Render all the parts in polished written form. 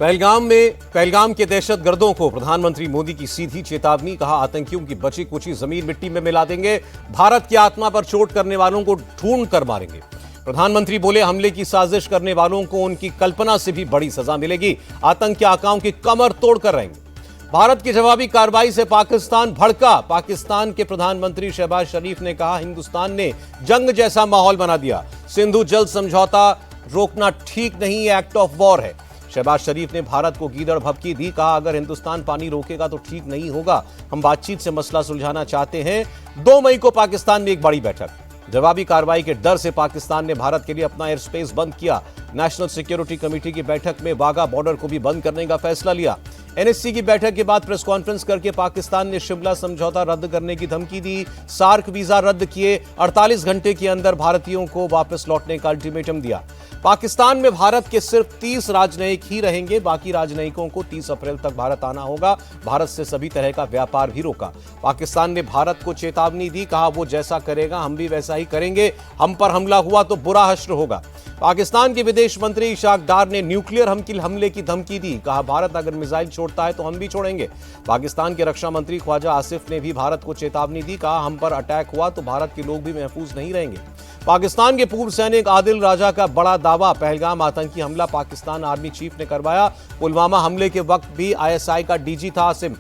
पहलगाम के दहशतगर्दों को प्रधानमंत्री मोदी की सीधी चेतावनी। कहा, आतंकियों की बची कुची जमीन मिट्टी में मिला देंगे, भारत की आत्मा पर चोट करने वालों को ढूंढ कर मारेंगे। प्रधानमंत्री बोले, हमले की साजिश करने वालों को उनकी कल्पना से भी बड़ी सजा मिलेगी, आतंकी आकाओं की कमर तोड़कर रहेंगे। भारत की जवाबी कार्रवाई से पाकिस्तान भड़का। पाकिस्तान के प्रधानमंत्री शहबाज शरीफ ने कहा, हिंदुस्तान ने जंग जैसा माहौल बना दिया, सिंधु जल समझौता रोकना ठीक नहीं, एक्ट ऑफ वॉर है। शहबाज शरीफ ने भारत को गीदड़ भभकी दी। कहा, अगर हिंदुस्तान पानी रोकेगा तो ठीक नहीं होगा, हम बातचीत से मसला सुलझाना चाहते हैं। 2 मई को पाकिस्तान में एक बड़ी बैठक। जवाबी कार्रवाई के डर से पाकिस्तान ने भारत के लिए अपना एयर स्पेस बंद किया। नेशनल सिक्योरिटी कमेटी की बैठक में वाघा बॉर्डर को भी बंद करने का फैसला लिया। एनएससी की बैठक के बाद प्रेस कॉन्फ्रेंस करके पाकिस्तान ने शिमला समझौता रद्द करने की धमकी दी। सार्क वीजा रद्द किए। 48 घंटे के अंदर भारतीयों को वापस लौटने का अल्टीमेटम दिया। पाकिस्तान में भारत के सिर्फ 30 राजनयिक ही रहेंगे, बाकी राजनयिकों को 30 अप्रैल तक भारत आना होगा। भारत से सभी तरह का व्यापार भी रोका। पाकिस्तान ने भारत को चेतावनी दी। कहा, वो जैसा करेगा हम भी वैसा ही करेंगे, हम पर हमला हुआ तो बुरा हश्र होगा। पाकिस्तान के विदेश मंत्री इशाक डार ने न्यूक्लियर हमले की धमकी दी। कहा, भारत अगर मिसाइल छोड़ता है तो हम भी छोड़ेंगे। पाकिस्तान के रक्षा मंत्री ख्वाजा आसिफ ने भी भारत को चेतावनी दी। कहा, हम पर अटैक हुआ तो भारत के लोग भी महफूज नहीं रहेंगे। पाकिस्तान के पूर्व सैनिक आदिल राजा का बड़ा दावा, पहलगाम आतंकी हमला पाकिस्तान आर्मी चीफ ने करवाया। पुलवामा हमले के वक्त भी आईएसआई का डीजी था आसिम।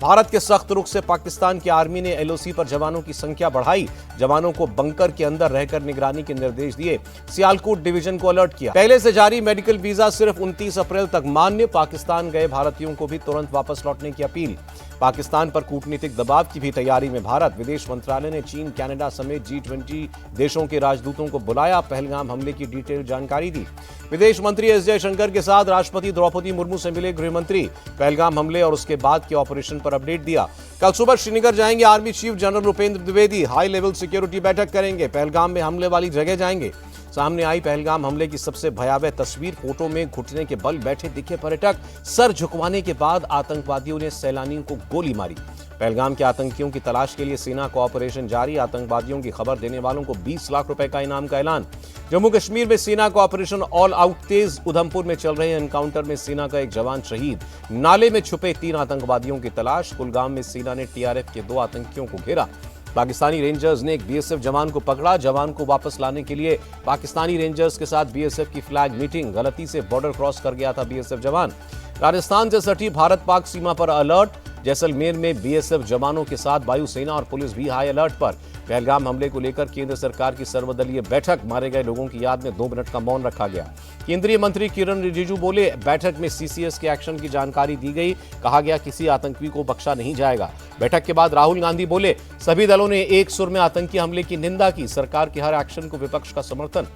भारत के सख्त रुख से पाकिस्तान की आर्मी ने एलओसी पर जवानों की संख्या बढ़ाई। जवानों को बंकर के अंदर रहकर निगरानी के निर्देश दिए। सियालकोट डिवीजन को अलर्ट किया। पहले से जारी मेडिकल वीजा सिर्फ 29 अप्रैल तक मान्य। पाकिस्तान गए भारतीयों को भी तुरंत वापस लौटने की अपील। पाकिस्तान पर कूटनीतिक दबाव की भी तैयारी में भारत। विदेश मंत्रालय ने चीन, कनाडा समेत G20 देशों के राजदूतों को बुलाया। पहलगाम हमले की डिटेल जानकारी दी। विदेश मंत्री एस जयशंकर के साथ राष्ट्रपति द्रौपदी मुर्मू से मिले गृह मंत्री। पहलगाम हमले और उसके बाद के ऑपरेशन पर अपडेट दिया। कल सुबह श्रीनगर जाएंगे army chief general Rupendra Dwivedi. High level security बैठक करेंगे। पहलगाम में हमले वाली जगह जाएंगे। सामने आई पहलगाम हमले की सबसे भयावह तस्वीर। फोटो में घुटने के बल बैठे दिखे पर्यटक। सर झुकवाने के बाद आतंकवादियों ने सैलानियों को गोली मारी। पहलगाम के आतंकियों की तलाश के लिए सेना का ऑपरेशन जारी। आतंकवादियों की खबर देने वालों को 20 लाख रुपए का इनाम का ऐलान। जम्मू कश्मीर में सेना का ऑपरेशन ऑल आउट तेज। उधमपुर में चल रहे एनकाउंटर में सेना का एक जवान शहीद। नाले में छुपे 3 आतंकवादियों की तलाश। कुलगाम में सेना ने टीआरएफ के 2 आतंकियों को घेरा। पाकिस्तानी रेंजर्स ने एक बीएसएफ जवान को पकड़ा। जवान को वापस लाने के लिए पाकिस्तानी रेंजर्स के साथ बीएसएफ की फ्लैग मीटिंग। गलती से बॉर्डर क्रॉस कर गया था बीएसएफ जवान। राजस्थान से सटी भारत पाक सीमा पर अलर्ट। जैसलमेर में बीएसएफ जवानों के साथ वायुसेना और पुलिस भी हाई अलर्ट पर। पहलगाम हमले को लेकर केंद्र सरकार की सर्वदलीय बैठक। मारे गए लोगों की याद में 2 मिनट का मौन रखा गया। केंद्रीय मंत्री किरण रिजिजू बोले, बैठक में सीसीएस के एक्शन की जानकारी दी गई। कहा गया, किसी आतंकी को बख्शा नहीं जाएगा। बैठक के बाद राहुल गांधी बोले, सभी दलों ने एक सुर में आतंकी हमले की निंदा की। सरकार के हर एक्शन को विपक्ष का समर्थन।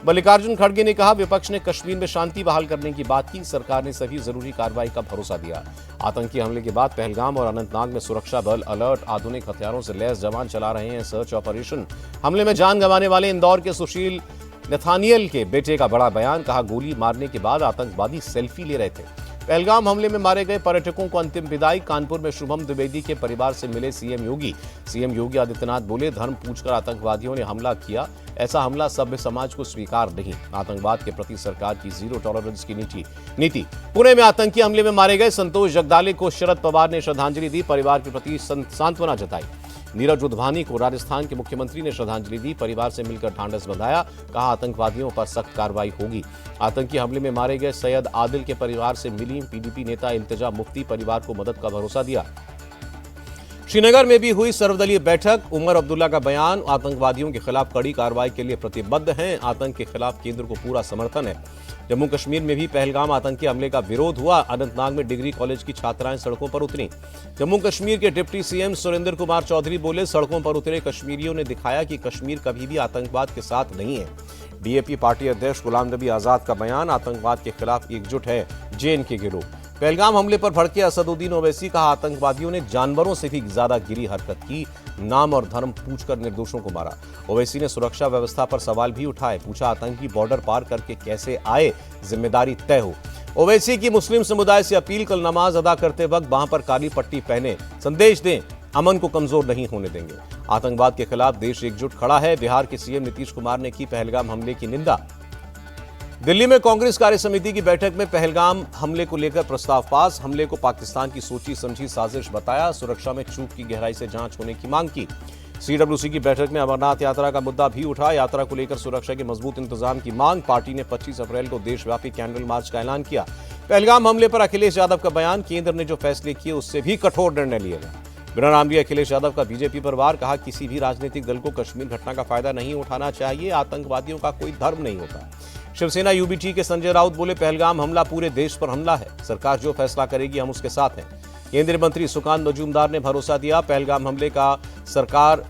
मल्लिकार्जुन खड़गे ने कहा, विपक्ष ने कश्मीर में शांति बहाल करने की बात की। सरकार ने सभी जरूरी कार्रवाई का भरोसा दिया। आतंकी हमले के बाद पहलगाम और अनंतनाग में सुरक्षा बल अलर्ट। आधुनिक हथियारों से लैस जवान चला रहे हैं सर्च ऑपरेशन। हमले में जान गंवाने वाले इंदौर के सुशील नथानियल के बेटे का बड़ा बयान। कहा, गोली मारने के बाद आतंकवादी सेल्फी ले रहे थे। पहलगाम हमले में मारे गए पर्यटकों को अंतिम विदाई। कानपुर में शुभम द्विवेदी के परिवार से मिले सीएम योगी। सीएम योगी आदित्यनाथ बोले, धर्म पूछकर आतंकवादियों ने हमला किया, ऐसा हमला सभ्य समाज को स्वीकार नहीं। आतंकवाद के प्रति सरकार की जीरो टॉलरेंस की नीति। पुणे में आतंकी हमले में मारे गए संतोष जगदाले को शरद पवार ने श्रद्धांजलि दी। परिवार के प्रति सांत्वना जताई। नीरज उधवानी को राजस्थान के मुख्यमंत्री ने श्रद्धांजलि दी। परिवार से मिलकर ढांढस बंधाया। कहा, आतंकवादियों पर सख्त कार्रवाई होगी। आतंकी हमले में मारे गए सैयद आदिल के परिवार से मिली पीडीपी नेता इल्तिजा मुफ्ती। परिवार को मदद का भरोसा दिया। श्रीनगर में भी हुई सर्वदलीय बैठक। उमर अब्दुल्ला का बयान, आतंकवादियों के खिलाफ कड़ी कार्रवाई के लिए प्रतिबद्ध हैं। आतंक के खिलाफ केंद्र को पूरा समर्थन है। जम्मू कश्मीर में भी पहलगाम आतंकी हमले का विरोध हुआ। अनंतनाग में डिग्री कॉलेज की छात्राएं सड़कों पर उतरी। जम्मू कश्मीर के डिप्टी सीएम सुरेंद्र कुमार चौधरी बोले, सड़कों पर उतरे कश्मीरियों ने दिखाया कि कश्मीर कभी भी आतंकवाद के साथ नहीं है। डीएपी पार्टी अध्यक्ष गुलाम नबी आजाद का बयान, आतंकवाद के खिलाफ एकजुट है जेएनके गिरोह। पहलगाम हमले पर भड़के असदुद्दीन ओवैसी। कहा, आतंकवादियों ने जानवरों से भी ज्यादा गिरी हरकत की। नाम और धर्म पूछकर निर्दोषों को मारा। ओवैसी ने सुरक्षा व्यवस्था पर सवाल भी उठाए। पूछा, आतंकी बॉर्डर पार करके कैसे आए, जिम्मेदारी तय हो। ओवैसी की मुस्लिम समुदाय से अपील, कल नमाज अदा करते वक्त बांह पर काली पट्टी पहने, संदेश दें, अमन को कमजोर नहीं होने देंगे। आतंकवाद के खिलाफ देश एकजुट खड़ा है। बिहार के सीएम नीतीश कुमार ने की पहलगाम हमले की निंदा। दिल्ली में कांग्रेस कार्य समिति की बैठक में पहलगाम हमले को लेकर प्रस्ताव पास। हमले को पाकिस्तान की सोची समझी साजिश बताया। सुरक्षा में चूक की गहराई से जांच होने की मांग की। सीडब्ल्यूसी की बैठक में अमरनाथ यात्रा का मुद्दा भी उठा। यात्रा को लेकर सुरक्षा के मजबूत इंतजाम की मांग। पार्टी ने 25 अप्रैल को देशव्यापी कैंडल मार्च का ऐलान किया। पहलगाम हमले पर अखिलेश यादव का बयान। केंद्र ने जो फैसले किए उससे भी कठोर निर्णय लिए गए। बिना नाम लिए अखिलेश यादव का बीजेपी पर वार। कहा, किसी भी राजनीतिक दल को कश्मीर घटना का फायदा नहीं उठाना चाहिए। आतंकवादियों का कोई धर्म नहीं होता। शिवसेना यूबीटी के संजय राउत बोले, पहलगाम हमला पूरे देश पर हमला है। सरकार जो फैसला करेगी हम उसके साथ हैं। केंद्रीय मंत्री सुकांत मजूमदार ने भरोसा दिया, पहलगाम हमले का सरकार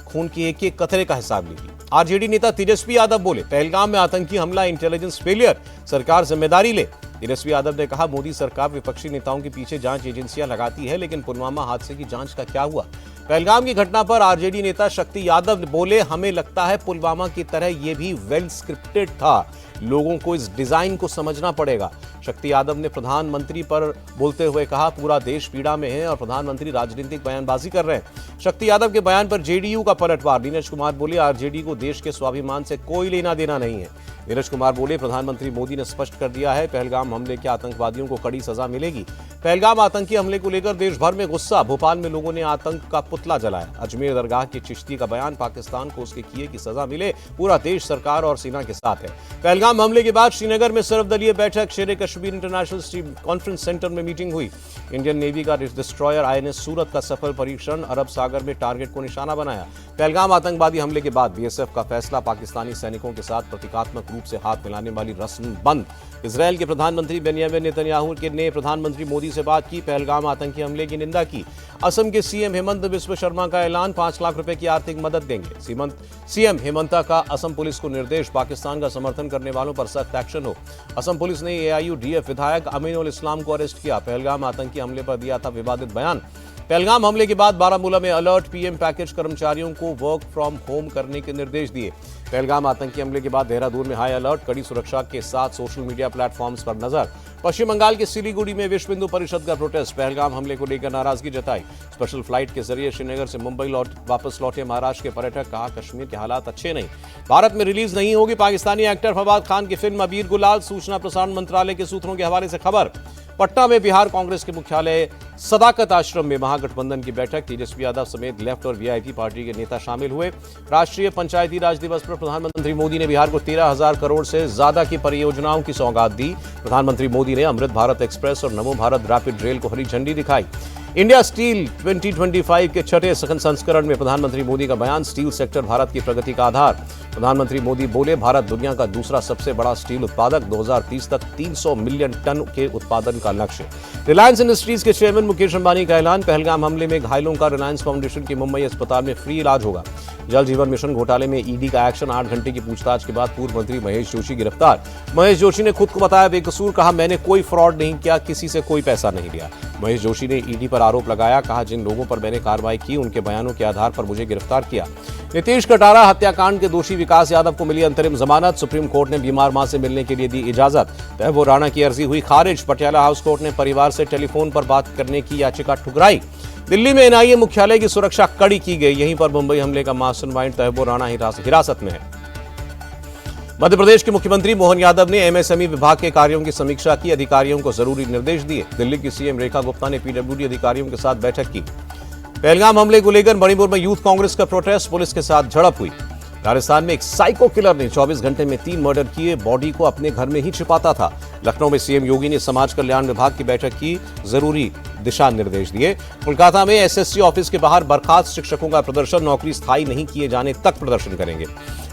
खून की एक एक कतरे का हिसाब लेगी। आरजेडी नेता तेजस्वी यादव बोले, पहलगाम में आतंकी हमला इंटेलिजेंस फेलियर, सरकार जिम्मेदारी ले। तेजस्वी यादव ने कहा, मोदी सरकार विपक्षी नेताओं के पीछे जांच एजेंसियां लगाती है, लेकिन पुलवामा हादसे की जांच का क्या हुआ? पहलगाम की घटना पर आरजेडी नेता शक्ति यादव बोले, हमें लगता है पुलवामा की तरह यह भी वेल स्क्रिप्टेड था। लोगों को इस डिजाइन को समझना पड़ेगा। शक्ति यादव ने प्रधानमंत्री पर बोलते हुए कहा, पूरा देश पीड़ा में है और प्रधानमंत्री राजनीतिक बयानबाजी कर रहे हैं। शक्ति यादव के बयान पर जेडीयू का पलटवार। नीरज कुमार बोले, आरजेडी को देश के स्वाभिमान से कोई लेना देना नहीं है। नीरज कुमार बोले, प्रधानमंत्री मोदी ने स्पष्ट कर दिया है, पहलगाम हमले के आतंकवादियों को कड़ी सजा मिलेगी। पहलगाम आतंकी हमले को लेकर देश भर में गुस्सा। भोपाल में लोगों ने आतंक का पुतला जलाया। अजमेर दरगाह के चिश्ती का बयान, पाकिस्तान को उसके किए की सजा मिले, पूरा देश सरकार और सेना के साथ है। पहलगाम हमले के बाद श्रीनगर में सर्वदलीय बैठक। शेर कश्मीर इंटरनेशनल कॉन्फ्रेंस सेंटर में मीटिंग हुई। इंडियन नेवी का डिस्ट्रॉयर आईएनएस सूरत का सफल परीक्षण। अरब सागर में टारगेट को निशाना बनाया। पहलगाम आतंकवादी हमले के बाद बीएसएफ का फैसला, पाकिस्तानी सैनिकों के साथ प्रतीकात्मक रूप से हाथ मिलाने वाली रस्म बंद। इजरायल के प्रधानमंत्री बेंयामिन नेतन्याहू ने प्रधानमंत्री मोदी से बात की, पहलगाम आतंकी हमले की निंदा की। असम के सीएम हेमंत बिस्व शर्मा का ऐलान, 5 लाख रुपए की आर्थिक मदद देंगे। सीएम हेमंता का असम पुलिस को निर्देश, पाकिस्तान का समर्थन करने वालों पर सख्त एक्शन हो। असम पुलिस ने एआईयूडीएफ विधायक अमीनुल इस्लाम को अरेस्ट किया। पहलगाम आतंकी हमले पर दिया था विवादित बयान। पहलगाम हमले के बाद बारामूला में अलर्ट, पीएम पैकेज कर्मचारियों को वर्क फ्रॉम होम करने के निर्देश दिए। पहलगाम आतंकी हमले के बाद देहरादून में हाई अलर्ट, कड़ी सुरक्षा के साथ सोशल मीडिया प्लेटफॉर्म्स पर नजर। पश्चिम बंगाल के सिलीगुड़ी में विश्व हिंदू परिषद का प्रोटेस्ट, पहलगाम हमले को लेकर नाराजगी जताई। स्पेशल फ्लाइट के जरिए श्रीनगर से मुंबई वापस लौटे महाराष्ट्र के पर्यटक, कहा कश्मीर के हालात अच्छे नहीं। भारत में रिलीज नहीं होगी पाकिस्तानी एक्टर फवाद खान की फिल्म अबीर गुलाल, सूचना प्रसारण मंत्रालय के सूत्रों के हवाले से खबर। पटना में बिहार कांग्रेस के मुख्यालय सदाकत आश्रम में महागठबंधन की बैठक। तेजस्वी यादव समेत लेफ्ट और वीआईपी पार्टी के नेता शामिल हुए। राष्ट्रीय पंचायती राज दिवस पर प्रधानमंत्री मोदी ने बिहार को 13,000 करोड़ से ज्यादा की परियोजनाओं की सौगात दी। प्रधानमंत्री मोदी ने अमृत भारत एक्सप्रेस और नमो भारत रैपिड रेल को हरी झंडी दिखाई। इंडिया स्टील 2025 के छठे संस्करण में प्रधानमंत्री मोदी का बयान, स्टील सेक्टर भारत की प्रगति का आधार। प्रधानमंत्री मोदी बोले, भारत दुनिया का दूसरा सबसे बड़ा स्टील उत्पादक, 2030 तक 300 मिलियन टन के उत्पादन का लक्ष्य। रिलायंस इंडस्ट्रीज के चेयरमैन मुकेश अंबानी का ऐलान, पहलगाम हमले में घायलों का रिलायंस फाउंडेशन के मुंबई अस्पताल में फ्री इलाज होगा। जल जीवन मिशन घोटाले में ईडी का एक्शन, 8 घंटे की पूछताछ के बाद पूर्व मंत्री महेश जोशी गिरफ्तार। महेश जोशी ने खुद को बताया बेकसूर, कहा मैंने कोई फ्रॉड नहीं किया, किसी से कोई पैसा नहीं लिया। महेश जोशी ने ईडी पर आरोप लगाया, कहा जिन लोगों पर मैंने कार्रवाई की उनके बयानों के आधार पर मुझे गिरफ्तार किया। नीतीश कटारा हत्याकांड के दोषी विकास यादव को मिली अंतरिम जमानत, सुप्रीम कोर्ट ने बीमार मां से मिलने के लिए दी इजाजत। तहबोर राणा की अर्जी हुई खारिज, पटियाला हाउस कोर्ट ने परिवार से टेलीफोन पर बात करने की याचिका ठुकराई। दिल्ली में एनआईए मुख्यालय की सुरक्षा कड़ी की गई, यहीं पर मुंबई हमले का मास्टरमाइंड तहबोर राणा हिरासत में है। मध्य प्रदेश के मुख्यमंत्री मोहन यादव ने एमएसएमई विभाग के कार्यों की समीक्षा की, अधिकारियों को जरूरी निर्देश दिए। दिल्ली की सीएम रेखा गुप्ता ने पीडब्ल्यूडी अधिकारियों के साथ बैठक की। पहलगाम हमले को लेकर मणिपुर में यूथ कांग्रेस का प्रोटेस्ट, पुलिस के साथ झड़प हुई। राजस्थान में एक साइको किलर ने 24 घंटे में 3 मर्डर किए, बॉडी को अपने घर में ही छिपाता था। लखनऊ में सीएम योगी ने समाज कल्याण विभाग की बैठक की, जरूरी दिशा निर्देश दिए। कोलकाता में एसएससी ऑफिस के बाहर बर्खास्त शिक्षकों का प्रदर्शन, नौकरी स्थायी नहीं किए जाने तक प्रदर्शन करेंगे।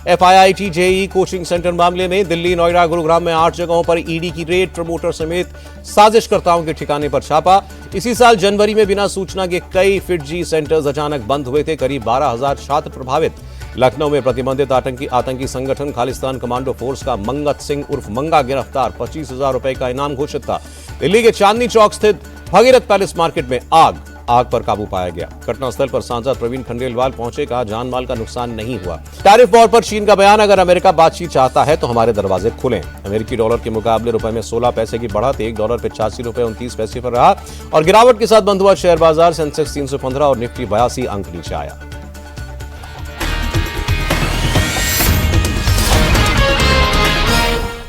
एफआईआईटी जेईई कोचिंग सेंटर मामले में दिल्ली, नोएडा, गुरुग्राम में 8 जगहों पर ईडी की रेड, प्रमोटर समेत साजिशकर्ताओं के ठिकाने पर छापा। इसी साल जनवरी में बिना सूचना के कई फिटजी सेंटर्स अचानक बंद हुए थे, करीब 12,000 छात्र प्रभावित। लखनऊ में प्रतिबंधित आतंकी संगठन खालिस्तान कमांडो फोर्स का मंगत सिंह उर्फ मंगा गिरफ्तार, 25,000 रुपए का इनाम घोषित था। दिल्ली के चांदनी चौक स्थित भगीरथ पैलेस मार्केट में आग पर काबू पाया गया। घटनास्थल पर सांसद प्रवीण खंडेलवाल पहुंचे, कहा जान माल का नुकसान नहीं हुआ। टैरिफ वॉर पर चीन का बयान, अगर अमेरिका बातचीत चाहता है तो हमारे दरवाजे खुले। अमेरिकी डॉलर के मुकाबले रुपए में 16 पैसे की बढ़त, $1 पे 86 रुपए 29 पैसे पर रहा और गिरावट के साथ बंद हुआ शेयर बाजार। सेंसेक्स 315 और निफ्टी 82 अंक नीचे आया।